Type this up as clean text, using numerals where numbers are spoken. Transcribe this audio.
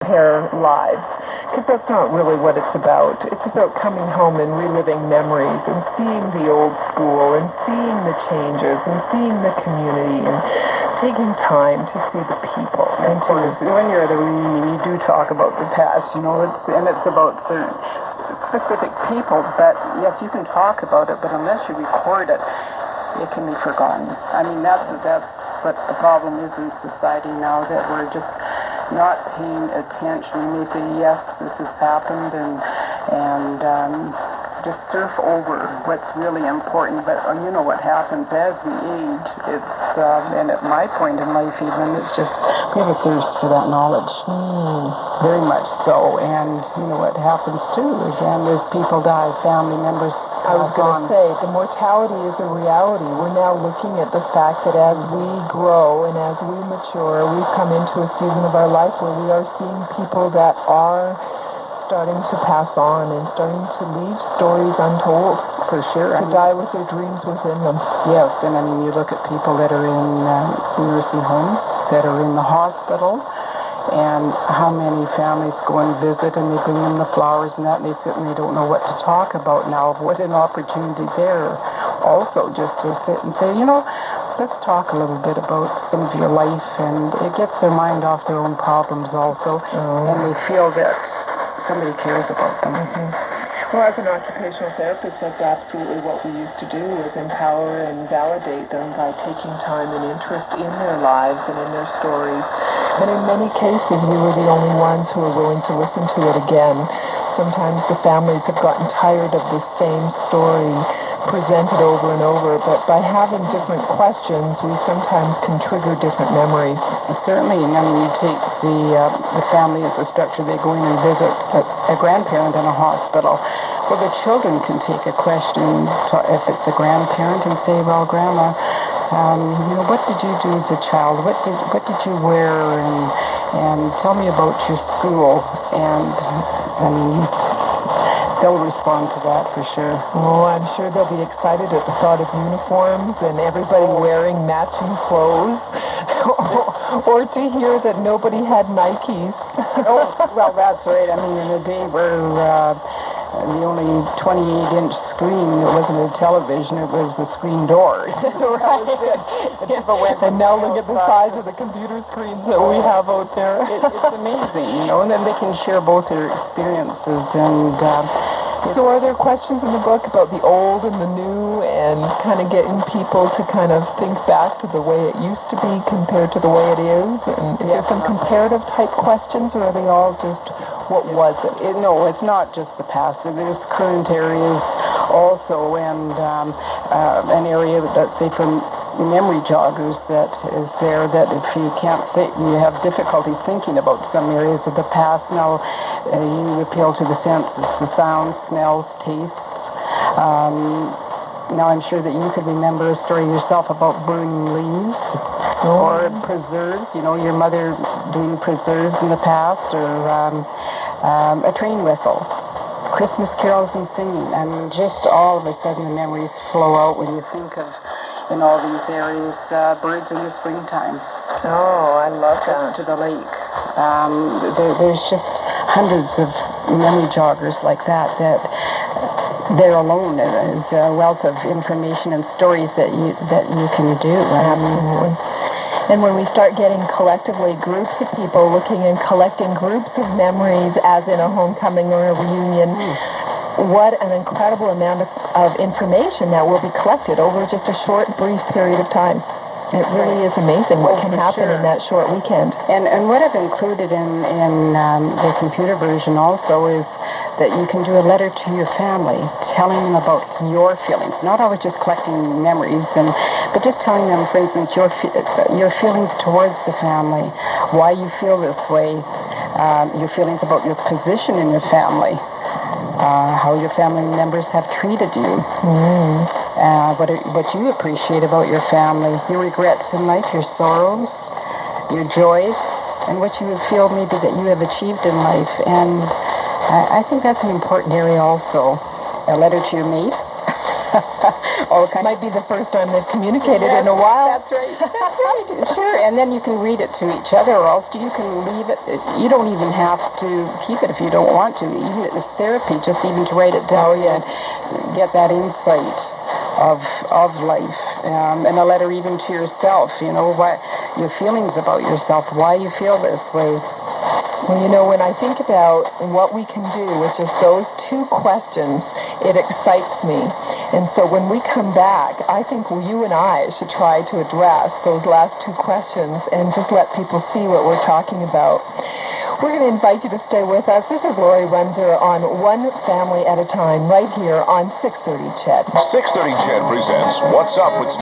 compare lives, because that's not really what it's about. It's about coming home and reliving memories and seeing the old school and seeing the changes and seeing the community and taking time to see the people. And of course, when you're at a reunion, you do talk about the past, you know, it's about certain specific people, but yes, you can talk about it, but unless you record it, it can be forgotten. I mean, that's what the problem is in society now, that we're just not paying attention. We may say, yes, this has happened, and just surf over what's really important. But you know what happens as we age, it's, and at my point in life even, it's just, we have a thirst for that knowledge. Very much so. And you know what happens too, again, as people die, family members. I was going to say, the mortality is a reality. We're now looking at the fact that as we grow and as we mature, we've come into a season of our life where we are seeing people that are starting to pass on and starting to leave stories untold. For sure. To die with their dreams within them. Yes, and I mean, you look at people that are in nursing homes, that are in the hospital, and how many families go and visit and they bring them the flowers and that, and they sit and they don't know what to talk about now. What an opportunity there also just to sit and say, you know, let's talk a little bit about some of your life, and it gets their mind off their own problems also, and they feel that somebody cares about them. Well, as an occupational therapist, that's absolutely what we used to do, is empower and validate them by taking time and interest in their lives and in their stories. And in many cases, we were the only ones who were willing to listen to it again. Sometimes the families have gotten tired of the same story presented over and over, but by having different questions, we sometimes can trigger different memories. Certainly, I mean, you take the family as a structure, they go in and visit a grandparent in a hospital. Well, the children can take a question, if it's a grandparent, and say, well, Grandma, you know, what did you do as a child? What did you wear? And tell me about your school. And I mean, they'll respond to that for sure. Oh, I'm sure they'll be excited at the thought of uniforms and everybody wearing matching clothes. Or to hear that nobody had Nikes. Oh, well, that's right. I mean, in a day where the only 28-inch screen, it wasn't a television, it was a screen door. Right. And now look at the size of the computer screens that we have out there. It's amazing, you know, and then they can share both their experiences. And so are there questions in the book about the old and the new, and kind of getting people to kind of think back to the way it used to be compared to the way it is? And is there some comparative type questions, or are they all just what was it? No, it's not just the past. There's current areas also, and an area that, say, from memory joggers that is there, that if you can't think, you have difficulty thinking about some areas of the past. Now you appeal to the senses, the sounds, smells, tastes. Now I'm sure that you could remember a story yourself about burning leaves or preserves, you know, your mother doing preserves in the past, or a train whistle, Christmas carols and singing, and just all of a sudden the memories flow out when you think of, in all these areas, birds in the springtime. Oh, I love that. To the lake. There's just hundreds of memory joggers like that there alone is a wealth of information and stories that you can do. Absolutely. And when we start getting collectively groups of people looking and collecting groups of memories, as in a homecoming or a reunion, what an incredible amount of information that will be collected over just a short, brief period of time. It really is amazing what can happen in that short weekend. And what I've included in the computer version also is that you can do a letter to your family, telling them about your feelings, not always just collecting memories, but just telling them, for instance, your feelings towards the family, why you feel this way, your feelings about your position in your family, how your family members have treated you, what you appreciate about your family, your regrets in life, your sorrows, your joys, and what you feel maybe that you have achieved in life. And I think that's an important area also. A letter to your mate, Okay. Might be the first time they've communicated in a while. That's right. That's right. Sure. And then you can read it to each other, or else you can leave it. You don't even have to keep it if you don't want to. Even it's therapy, just even to write it down and get that insight of life. And a letter even to yourself, what your feelings about yourself, why you feel this way. Well, when I think about what we can do with just those two questions, it excites me. And so when we come back, I think you and I should try to address those last two questions and just let people see what we're talking about. We're going to invite you to stay with us. This is Lori Runzer on One Family at a Time, right here on 630 CHED. 630 CHED presents What's Up with